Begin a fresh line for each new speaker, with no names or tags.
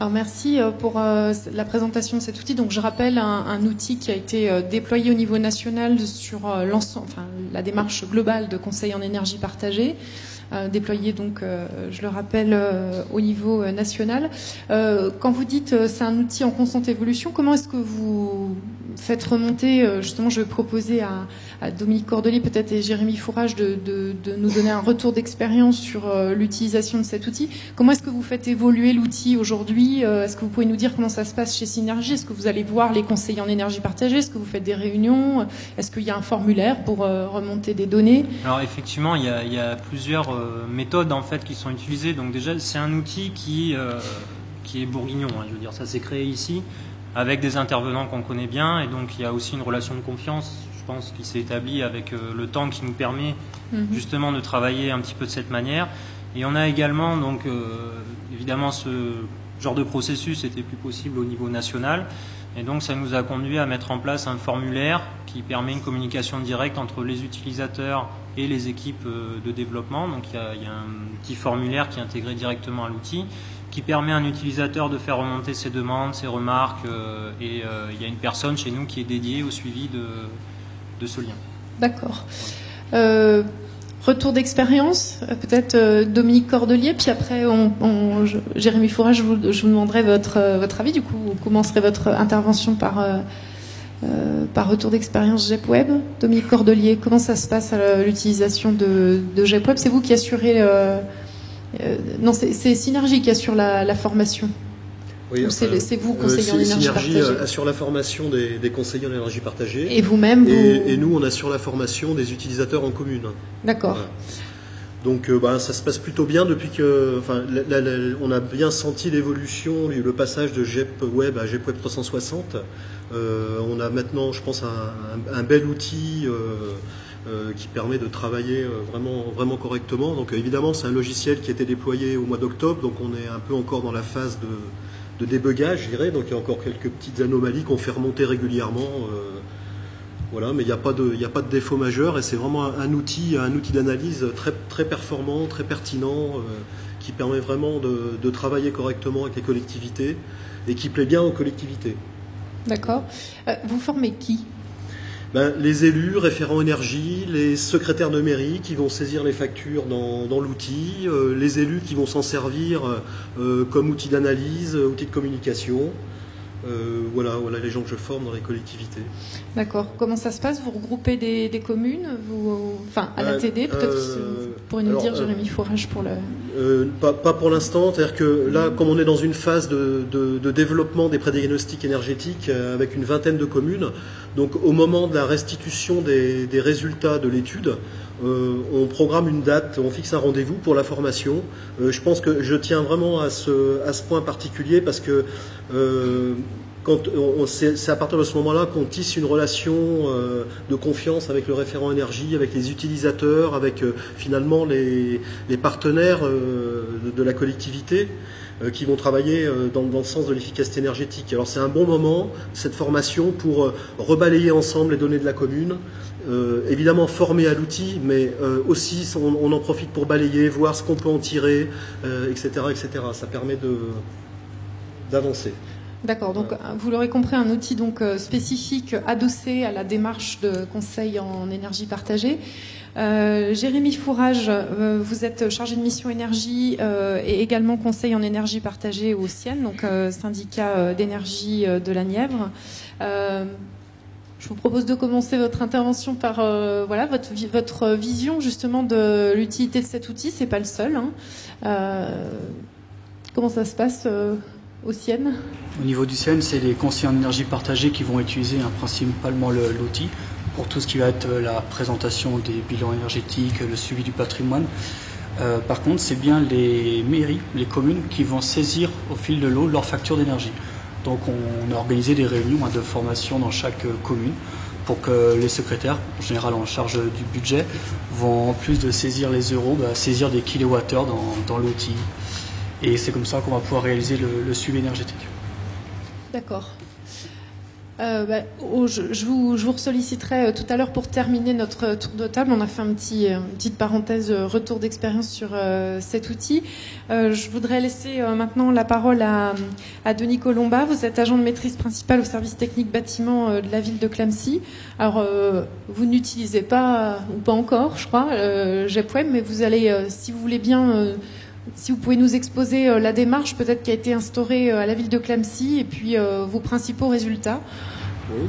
Alors merci pour la présentation de cet outil. Donc je rappelle un outil qui a été déployé au niveau national sur l'ensemble, enfin la démarche globale de conseil en énergie partagée, déployé donc, je le rappelle, au niveau national. Quand vous dites c'est un outil en constante évolution, comment est-ce que vous faites remonter, justement je vais proposer à Dominique Cordelier peut-être et Jérémy Fourage de nous donner un retour d'expérience sur l'utilisation de cet outil. Comment est-ce que vous faites évoluer l'outil aujourd'hui? Est-ce que vous pouvez nous dire comment ça se passe chez Synergie? Est-ce que vous allez voir les conseillers en énergie partagée? Est-ce que vous faites des réunions? Est-ce qu'il y a un formulaire pour remonter des données?
Alors effectivement, il y a plusieurs méthodes en fait qui sont utilisées. Donc déjà, c'est un outil qui est bourguignon. Hein, je veux dire, ça s'est créé ici avec des intervenants qu'on connaît bien, et donc il y a aussi une relation de confiance, je pense, qui s'est établie avec le temps qui nous permet justement de travailler un petit peu de cette manière. Et on a également donc évidemment ce genre de processus était plus possible au niveau national, et donc ça nous a conduit à mettre en place un formulaire qui permet une communication directe entre les utilisateurs et les équipes de développement. Donc il y a un petit formulaire qui est intégré directement à l'outil, qui permet à un utilisateur de faire remonter ses demandes, ses remarques, et il y a une personne chez nous qui est dédiée au suivi de ce lien.
D'accord. Retour d'expérience, peut-être Dominique Cordelier, puis après Jérémy Fourage, je vous demanderai votre avis. Du coup, vous commencerez votre intervention par retour d'expérience GEP-Web. Dominique Cordelier, comment ça se passe à l'utilisation de GEP-Web? C'est vous qui assurez... non, c'est Synergie qui assure la formation.
Oui,
c'est vous, conseiller en énergie partagée.
Synergie assure la formation des conseillers en énergie partagée.
Et vous-même,
et nous, on assure la formation des utilisateurs en commune.
D'accord.
Voilà. Donc, ça se passe plutôt bien depuis que, on a bien senti l'évolution, le passage de GEP-Web à GEP-Web 360. On a maintenant, je pense, un bel outil qui permet de travailler vraiment correctement. Donc, évidemment, c'est un logiciel qui a été déployé au mois d'octobre, donc on est un peu encore dans la phase de débugage, je dirais. Donc, il y a encore quelques petites anomalies qu'on fait remonter régulièrement. Voilà, mais il n'y a pas de défaut majeur, et c'est vraiment un outil d'analyse très performant, très pertinent, qui permet vraiment de travailler correctement avec les collectivités et qui plaît bien aux collectivités.
D'accord. Vous formez qui?
Les élus, référents énergie, les secrétaires de mairie qui vont saisir les factures dans l'outil, les élus qui vont s'en servir comme outil d'analyse, outil de communication. Voilà les gens que je forme dans les collectivités.
D'accord. Comment ça se passe? Vous regroupez des communes, à l'ATD, peut-être vous pourrez nous dire, Jérémy Fourage, pour le...
Pas pour l'instant. C'est-à-dire que là, comme on est dans une phase de développement des prédiagnostics énergétiques avec une vingtaine de communes, donc au moment de la restitution des résultats de l'étude, on programme une date, on fixe un rendez-vous pour la formation. Je pense que je tiens vraiment à ce point particulier parce que c'est à partir de ce moment-là qu'on tisse une relation de confiance avec le référent énergie, avec les utilisateurs, avec finalement les partenaires de la collectivité qui vont travailler dans le sens de l'efficacité énergétique. Alors c'est un bon moment, cette formation, pour rebalayer ensemble les données de la commune, évidemment former à l'outil, mais aussi on en profite pour balayer, voir ce qu'on peut en tirer, etc., etc. Ça permet d'avancer.
D'accord, donc vous l'aurez compris, un outil donc spécifique adossé à la démarche de conseil en énergie partagée. Jérémy Fourage, vous êtes chargé de mission énergie et également conseil en énergie partagée au CIEN, donc syndicat d'énergie de la Nièvre. Je vous propose de commencer votre intervention par votre vision justement de l'utilité de cet outil. C'est pas le seul. Comment ça se passe au CIEN?
Au niveau du CIEN, c'est les conseillers en énergie partagée qui vont utiliser principalement l'outil pour tout ce qui va être la présentation des bilans énergétiques, le suivi du patrimoine. Par contre, c'est bien les mairies, les communes qui vont saisir au fil de l'eau leur facture d'énergie. Donc on a organisé des réunions de formation dans chaque commune pour que les secrétaires, en général en charge du budget, vont en plus de saisir les euros, saisir des kilowattheures dans l'outil. Et c'est comme ça qu'on va pouvoir réaliser le suivi énergétique.
D'accord. Je vous solliciterai tout à l'heure pour terminer notre tour de table. On a fait une petite parenthèse retour d'expérience sur cet outil. Je voudrais laisser maintenant la parole à Denis Colomba. Vous êtes agent de maîtrise principale au service technique bâtiment de la ville de Clamecy. Alors, vous n'utilisez pas, ou pas encore, je crois, JEP-Web, mais vous allez, si vous voulez bien... si vous pouvez nous exposer la démarche peut-être qui a été instaurée à la ville de Clamecy et puis vos principaux résultats.
Oui.